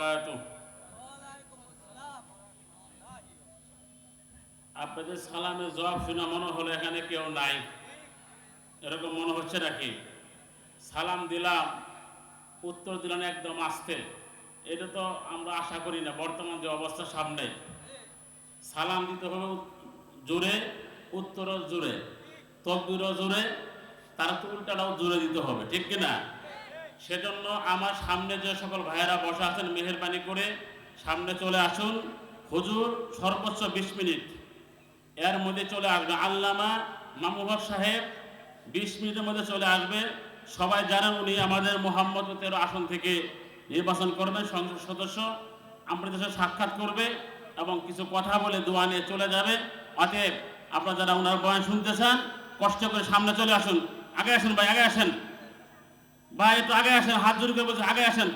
বারাকাতুহু। আপনাদের সালামের জবাব শুনে মনে হলো এখানে কেউ নাই, এরকম মনে হচ্ছে নাকি? সালাম দিলাম, উত্তর দিলেন একদম আস্তে, এটা তো আমরা আশা করি না বর্তমান যে অবস্থা সামনে। সালাম দিতে হবে জোরে, উত্তরও জোরে, তকবীরও জোরে, তার তো উল্টাটাও জোরে দিতে হবে, ঠিক কিনা? সেজন্য আমার সামনে যে সকল ভাইয়েরা বসে আছেন মেহেরবানি করে সামনে চলে আসুন। হুজুর সর্বোচ্চ 20 মিনিট এর মধ্যে চলে আসবে। আল্লামা মামুহক সাহেব 20 মিনিটের মধ্যে চলে আসবে। সবাই জানেন উনি আমাদের মোহাম্মদপুর 13 আসন থেকে নির্বাচন করবেন সংসদ সদস্য, আমাদের সাথে সাক্ষাৎ করবে এবং কিছু কথা বলে দোয়া নিয়ে চলে যাবে। অতএব আপনারা যারা ওনার বয়ান শুনতে চান কষ্ট করে সামনে চলে আসুন। আগে আসেন ভাই, আগে আসেন ভাই, একটু আগে আসেন, হাত জোর করে বলছি আগে আসেন,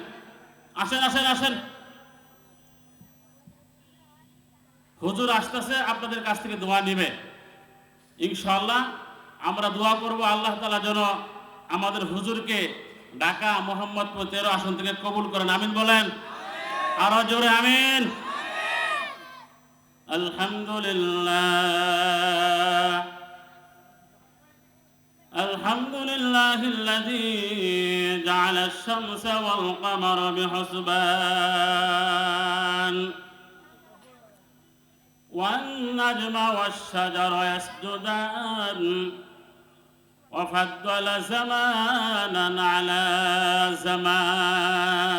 আসেন আসেন আসেন। হুজুর আসতেছে, আপনাদের কাছ থেকে দোয়া নিবে ইনশাআল্লাহ। আমরা দোয়া করব আল্লাহ তাআলা যেন আমাদের হুজুরকে ঢাকা মোহাম্মদপুর 13 আসন থেকে কবুল করেন। আমিন বলেন, আরো জোরে আমিন। আলহামদুলিল্লাহ আলহামদুলিল্লাহিল্লাযী জাআলা আশ-শামসা ওয়াল কমারা বিহুসবান والنجم والشجر يسجدان وفضل زمانا على زمان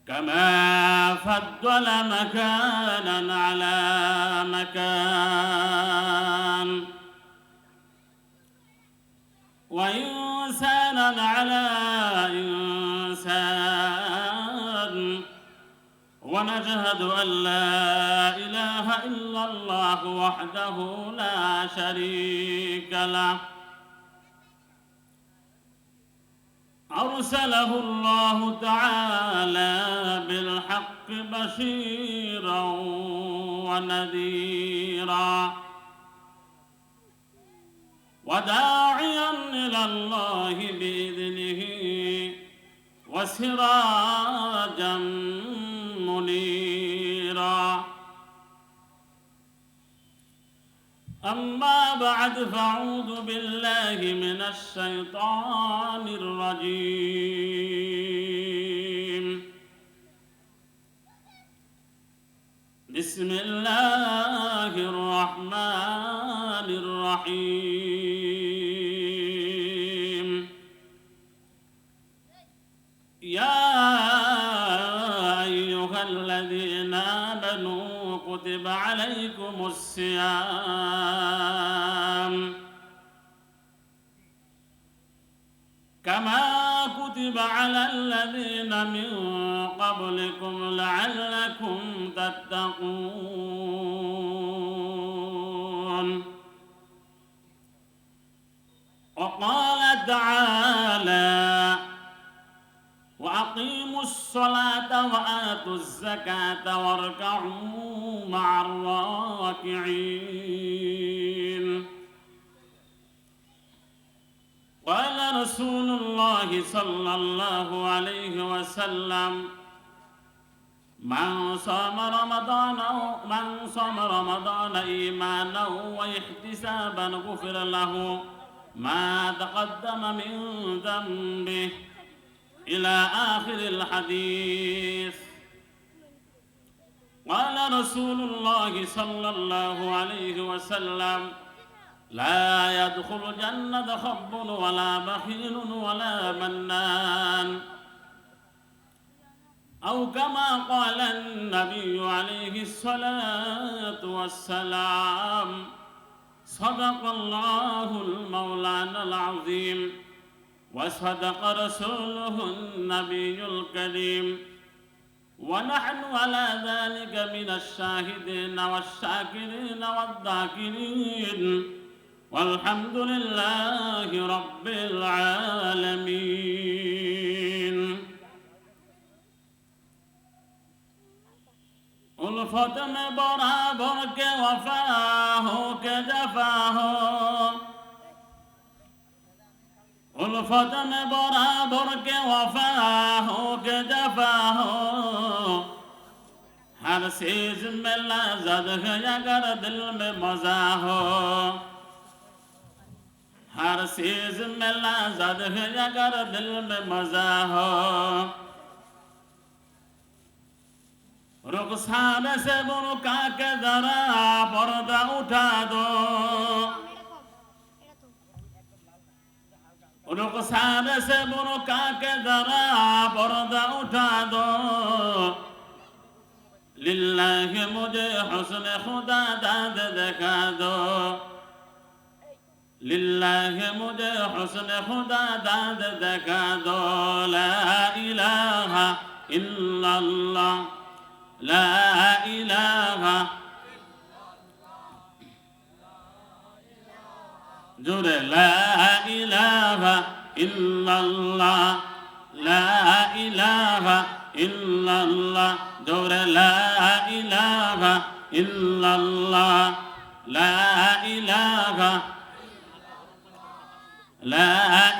كما فضل مكانا على مكان وإنسانا على إنسان ونشهد أن لا إله إلا الله وحده لا شريك له أرسله الله تعالى بالحق بشيرا ونذيرا وداعيا إلى الله بإذنه وسراجا منيرا. أما بعد فأعوذ بالله من الشيطان الرجيم. بسم الله الرحمن الرحيم. يا أيها الذين آمنوا كتب عليكم الصيام كما كتب على الذين من قبلكم لعلكم تتقون. وقال تعالى وأقيموا الصلاة وآتوا الزكاة واركعوا مع الراكعين. قال رسول الله صلى الله عليه وسلم من صام رمضان إيمانا واحتسابا غفر له ما تقدم من ذنبه إلى آخر الحديث. قال رسول الله صلى الله عليه وسلم لا يدخل الجنة خب ولا بخيل ولا منان، أو كما قال النبي عليه الصلاة والسلام. صدق الله المولانا العظيم وصدق رسوله النبي الكريم، ونحن على ذلك من الشاهدين والشاكرين والذاكرين، والحمد لله رب العالمين. उल्फत में बराबर के वफा हो के जफा हो, उल्फत में बराबर के वफा हो के जफा हो हर चीज में लज़्ज़त है अगर दिल में मजा हो हर चीज में लज़्ज़त है अगर दिल में मजा हो रुखसार से बुरका के जरा पर्दा उठा दो रुखसार से बुरका के जरा पर्दा उठा दो लिल्लाह मुझे हुस्न खुदा दाद दिखा दो लिल्लाह मुझे हुस्न खुदा दाद दिखा दो ला इलाहा इल्लल्लाह ला इलाहा जुरे ला इलाहा इल्लल्लाह ला इलाहा इल्लल्लाह जुरे ला इलाहा इल्लल्लाह ला इलाहा ला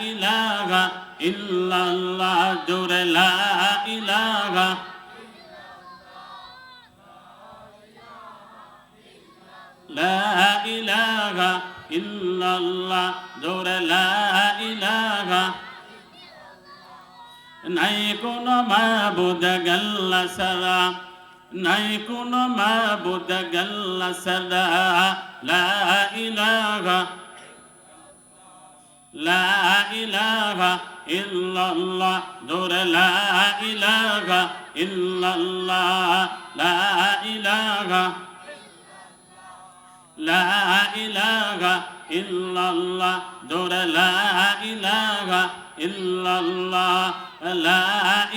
इलाहा इल्लल्लाह जुरे ला इलाहा ला इलाहा इल्लल्लाह जोरे ला इलाहा नहीं कोनो माबूद गल्ला सदा नहीं कोनो माबूद गल्ला सदा ला इलाहा इल्लल्लाह जोरे ला इलाहा इल्लल्लाह ला इलाहा ला इलाहा इल्लल्लाह जोरे ला इलाहा इल्लल्लाह ला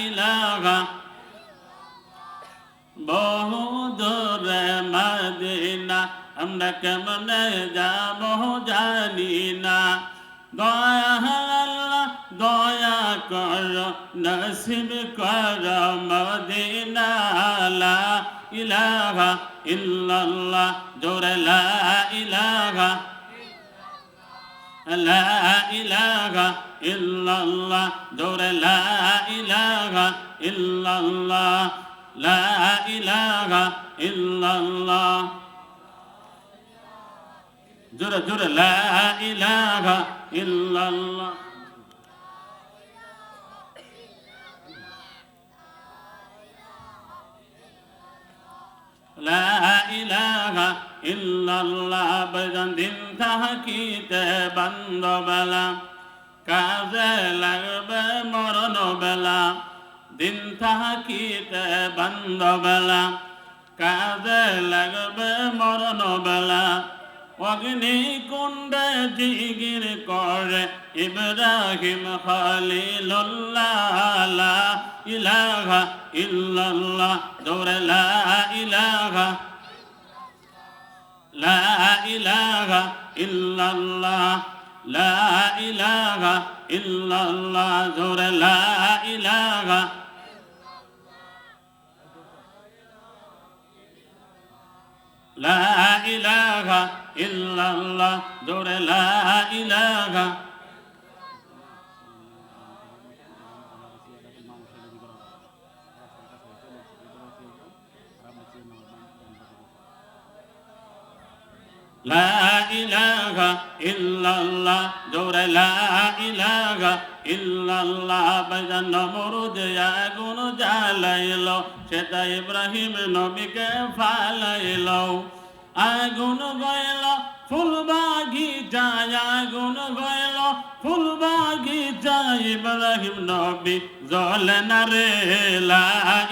इलाहा বহু দূরে মদিনা আমরা কেমনে যাব জানি না দয়া আল্লাহ দয়া কর নসিব কর মদিনা লা ইলাহা ইল্লাল্লাহ জোরে লা ইলাহা লা ইলাহা ইল্লাল্লাহ জোরে লা ইলাহা ইল্লাল্লাহ লা ইলাহা ইল্লাল্লাহ জোরে জোরে লা ইলাহা ইল্লাল্লাহ লা ইলাহা ইল্লাল্লাহ বজন দিন তাহকিতে বান্দবেলা কাজে লাগবে মরণ বেলা দিন তাহকিতে বান্দবেলা কাজে লাগবে মরণ বেলা অগ্নি কুণ্ডে জিগির করে ইব্রাহিম খলিলুল্লাহ লা ইলাহা ইল্লাল্লাহ জোরে লা ইলাহা লা ইলাহা ইল্লাল্লাহ লা ইলাহা ইল্লাল্লাহ জোরে লা ইলাহা লা ইলাহা ইল্লাল্লাহ জোরে লা ইলাহা লা ইলাহা ইল্লাল্লাহ জোরে লা ইলাহা ইল্লাল্লাহ বজন নমরুদ আগুন জ্বালাইল সেটা ইব্রাহিম নবীকে ফালাইল আগুন গয়ল ফুল বাগিচায় আগুন গয়ল ফুল বাগিচায় ইব্রাহিম নবী জ্বলে না রে লা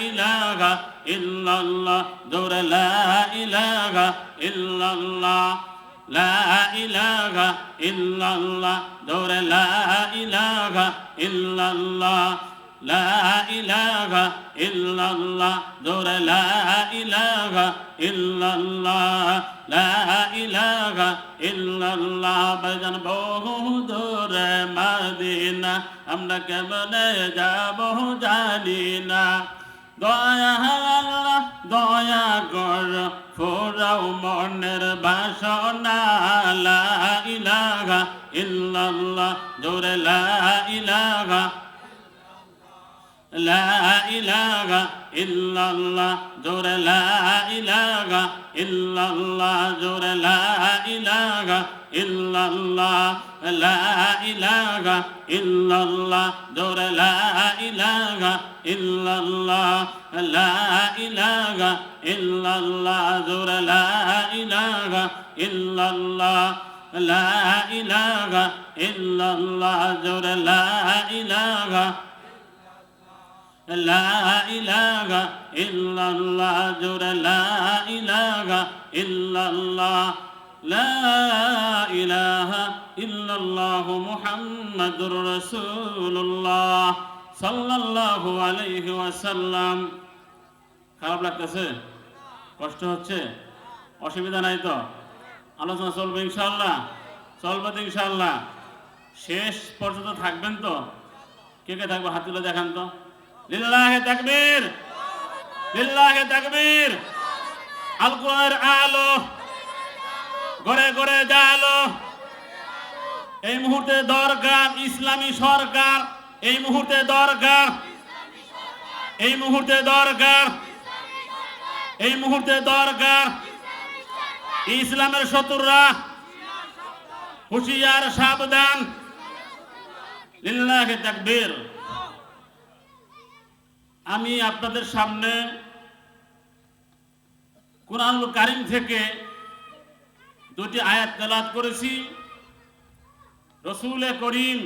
ইলাহা ইল্লাল্লাহ জোরে লা ইলাহা ইল্লাল্লাহ লা ইলাহা ইল্লাল্লাহ জোরে লা ইলাহা ইল্লাল্লাহ লা ইলাহা ইল্লাল্লাহ জোরে লা ইলাহা ইল্লাল্লাহ লা ইলাহা ইল্লাল্লাহ বজন বহু দূরে মদিনা আমরা কেমনে যাব জানি না দয়া আল্লাহ দয়া কর ফুরাও মনের বাসনা লা ইলাহা ইল্লাল্লাহ জোরে লা ইলাহা লা ইলাহা ইল্লাল্লাহ জোরে লা ইলাহা ইল্লাল্লাহ জোরে লা ইলাহা ইল্লাল্লাহ লা ইলাহা ইল্লাল্লাহ জোরে লা ইলাহা ইল্লাল্লাহ লা ইলাহা ইল্লাল্লাহ জোরে লা ইলাহা ইল্লাল্লাহ লা ইলাহা ইল্লাল্লাহ জোরে লা ইলাহা লা ইলাহা ইল্লাল্লাহ জোরে লা ইলাহা ইল্লাল্লাহ লা ইলাহা ইল্লাল্লাহু মুহাম্মাদুর রাসূলুল্লাহ সাল্লাল্লাহু আলাইহি ওয়াসাল্লাম। খারাপ লাগতেছে? কষ্ট হচ্ছে? অসুবিধা নাই তো? আলোচনা চলবে ইনশাআল্লাহ? চলবে তো ইনশাআল্লাহ? শেষ পর্যন্ত থাকবেন তো? কে কে থাকবে হাত তুলে দেখান তো। লিল্লাহে তাকবীর, লিল্লাহে তাকবীর। আল কোরআনের আলো ঘরে ঘরে জালো। এই মুহূর্তে দরকার ইসলামী সরকার, এই মুহূর্তে দরকার, এই মুহূর্তে দরকার, এই মুহূর্তে দরকার ইসলামের শত্রুরা হুঁশিয়ার সাবধান। লিল্লাহে তাকবীর। আমি আপনাদের সামনে কুরআনুল কারীম থেকে দুটি আয়াত তেলাওয়াত করেছি। রাসূল করিম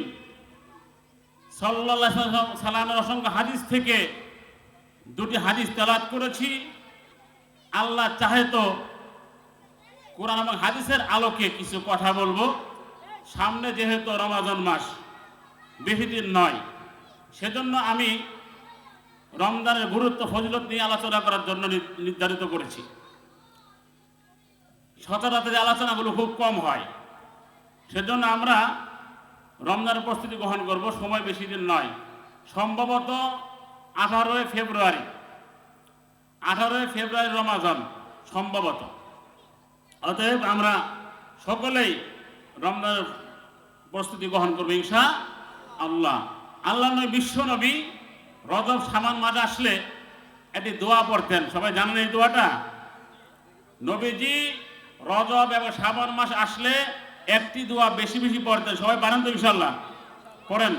সাল্লাল্লাহু আলাইহি সাল্লামের অসংখ্য হাদিস থেকে দুটি হাদিস তেলাওয়াত করেছি। আল্লাহ চাহে তো কোরআন এবং হাদিসের আলোকে কিছু কথা বলবো। সামনে যেহেতু রমজান মাস, বেশি দিন নয়, সেজন্য আমি রমজানের গুরুত্ব ফজিলত নিয়ে আলোচনা করার জন্য নির্ধারিত করেছি। সচরাচর আলোচনাগুলো খুব কম হয়, সেজন্য আমরা রমজানের প্রস্তুতি গ্রহণ করব। সময় বেশি দিন নয়, সম্ভবত 18 ফেব্রুয়ারি, 18 ফেব্রুয়ারি রমজান সম্ভবত। অতএব আমরা সকলেই রমজানের প্রস্তুতি গ্রহণ করবো ইনশাআল্লাহ। আল্লাহ নবী, বিশ্ব নবী রজব শাবান মাস আসলে একটি দোয়া পড়তেন। সবাই জানেন এই দোয়াটা? নবীজি রজব এবং শাবান মাস আসলে একটি দোয়া বেশি বেশি পড়তেন। সবাই পারেন তো ইনশাআল্লাহ? পড়েন।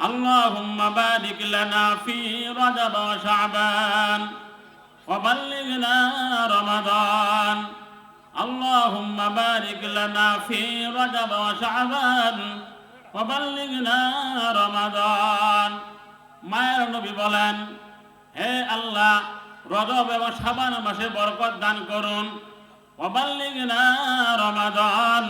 আল্লাহুম্মা বারিক লানা ফি রজব ওয়া শাবান ওয়া বাল্লিগনা রমাদান। আল্লাহুম্মা বারিক লানা ফি রজব ওয়া শাবান ওয়া বাল্লিগনা রমাদান। মায়ের নবী বলেন, হে আল্লাহ, রজব এবং শাবান মাসে বরকত দান করুন। ওয়াবাল্লিগনা রমাদান।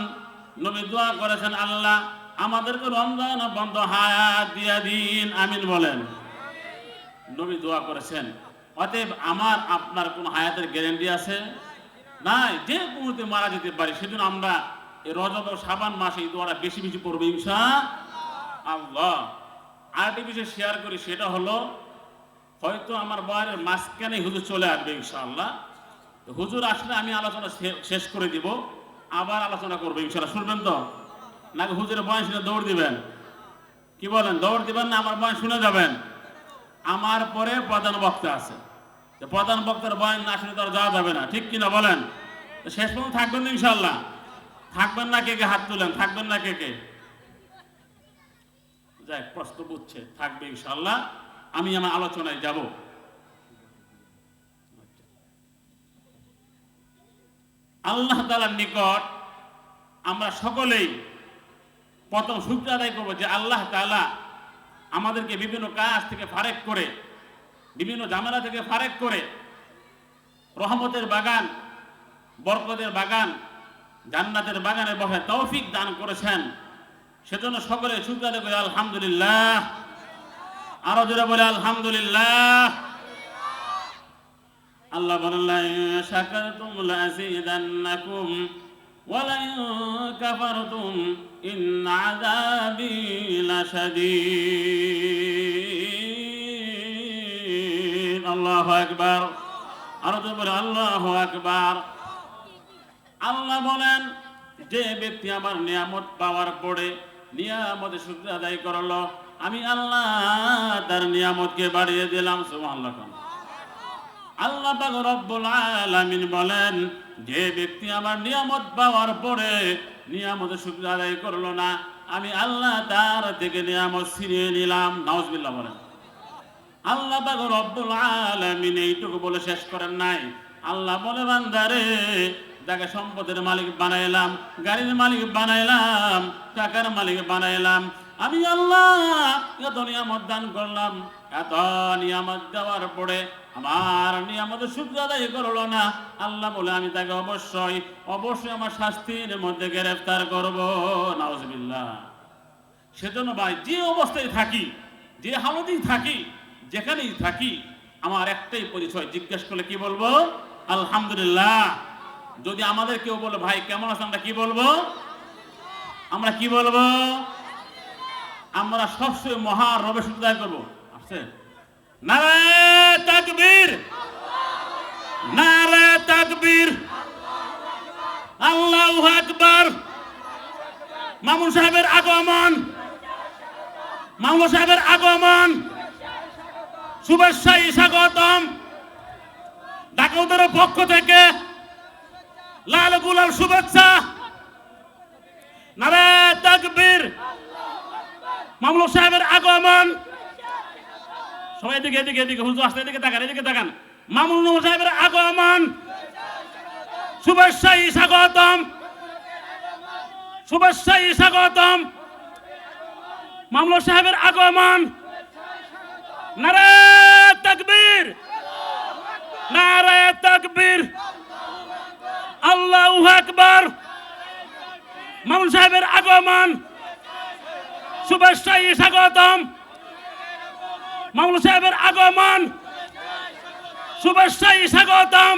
নবী দোয়া করেছেন, আল্লাহ আমাদেরকে রমজান বন্ধ হায়াত দিয়া দিন, আমিন বলেন। নবী দোয়া করেছেন। অতএব আমার আপনার কোন হায়াতের গ্যারান্টি আছে? নাই, যে মুহূর্তে মারা যেতে পারি। সেজন্য আমরা এই রজব ও শাবান মাসে এই দোয়াটা বেশি বেশি পড়বো ইনশাআল্লাহ। আরেকটি বিষয় শেয়ার করি, সেটা হলো হয়তো আমার বয়ানের মাঝখানে হুজুর চলে আসবে ইনশাআল্লাহ। হুজুর আসলে আমি আলোচনা শেষ করে দিব, আবার আলোচনা করবো ইনশাআল্লাহ। শুনবেন তো? নাকি হুজুরের বয়ান শুনে দৌড় দিবেন? কি বলেন, দৌড় দিবেন না আমার বয়ান শুনে যাবেন? আমার পরে প্রধান বক্তা আছে, প্রধান বক্তার বয়ান না শুনে তো আর যাওয়া যাবে না, ঠিক কিনা বলেন? শেষ পর্যন্ত থাকবেন ইনশাআল্লাহ? থাকবেন না কে কে হাত তুলেন? থাকবেন না কে কে? যাই, প্রশ্ন বুঝছে, থাকবে ইনশাআল্লাহ। আমি আমার আলোচনায় যাব। আল্লাহ তাআলার নিকট আমরা সকলেই প্রথম শুকরিয়া আদায় করবো যে আল্লাহ তাআলা আমাদেরকে বিভিন্ন কাজ থেকে ফারেক করে, বিভিন্ন ঝামেলা থেকে ফারেক করে রহমতের বাগান, বরকতের বাগান, জান্নাতের বাগানে বসার তৌফিক দান করেছেন। সেজন্য সকলে শুকরিয়া আদায় করি আলহামদুলিল্লাহ। আরো জোরে বলে আলহামদুলিল্লাহ। আল্লাহ বলেন, লা ইন শাকারতুম লাযিদান্নাকুম ওয়া লা ইন কাফারতুম ইন্না আযাবি লাশাদীদ। আল্লাহু আকবার, আরো জোরে বলেন আল্লাহু আকবার। আল্লাহ বলেন, যে ব্যক্তি আমার নিয়ামত পাওয়ার পরে নিয়ামতের শুকরিয়া আদায় করলো, আমি আল্লাহ তার নিয়ামতকে বাড়িয়ে দিলাম। সুবহানাল্লাহ। আল্লাহ পাক রব্বুল আলামিন বলেন, যে ব্যক্তি আমার নিয়ামত পাওয়ার পরে নিয়ামতের শুকরিয়া আদায় করলো না, আমি আল্লাহ তার থেকে নিয়ামত ছিনিয়ে নিলাম। নাউজুবিল্লাহ বলেন। আল্লাহ পাক রব্বুল আলামিন এইটুকু বলে শেষ করেন নাই। আল্লাহ বলে, বান্দারে, যাকে সম্পদের মালিক বানাইলাম, গাড়ির মালিক বানাইলাম, টাকার মালিক বানাইলাম, আমি আল্লাহ এত নিয়ামত দান করলাম, এত নিয়ামত দেওয়ার পরে আমার নিয়ামতের শুকরিয়া আদায় করলো না, আল্লাহ বলে আমি তাকে অবশ্যই আমার শাস্তির মধ্যে গ্রেফতার করব। নাউজুবিল্লাহ। সেজন্য ভাই, যে অবস্থায় থাকি, যে হালতেই থাকি, যেখানেই থাকি, আমার একটাই পরিচয়, জিজ্ঞেস করলে কি বলবো? আলহামদুলিল্লাহ। যদি আমাদের কেউ বলে, ভাই কেমন আছেন, আমরা কি বলবো? আমরা কি বলবো? আমরা সবসময় মহান রবের শুকরিয়া করবো। আছে নারে তাকবীর, নারে তাকবীর, আল্লাহু আকবার। মামুন সাহেবের আগমন, মামুন সাহেবের আগমন, শুভেচ্ছায় স্বাগতম। ঢাকা উত্তরের পক্ষ থেকে লাল গোলাল শুভেচ্ছা। নারে তাকবীর, মামুন সাহেবের আগমন। সবাই এদিকে এদিকে এদিকে, হুজুর আসতে এদিকে তাকান, এদিকে তাকান। মামুন সাহেবের আগমন, শুভেচ্ছায় স্বাগতম, শুভেচ্ছায় স্বাগতম। মামুন সাহেবের আগমন। নারে তাকবীর, নারে তাকবীর, আল্লাহু আকবার। মামুন সাহেবের আগমন, শুভেচ্ছায় স্বাগতম। মামুন সাহেবের আগমন, শুভেচ্ছায় স্বাগতম।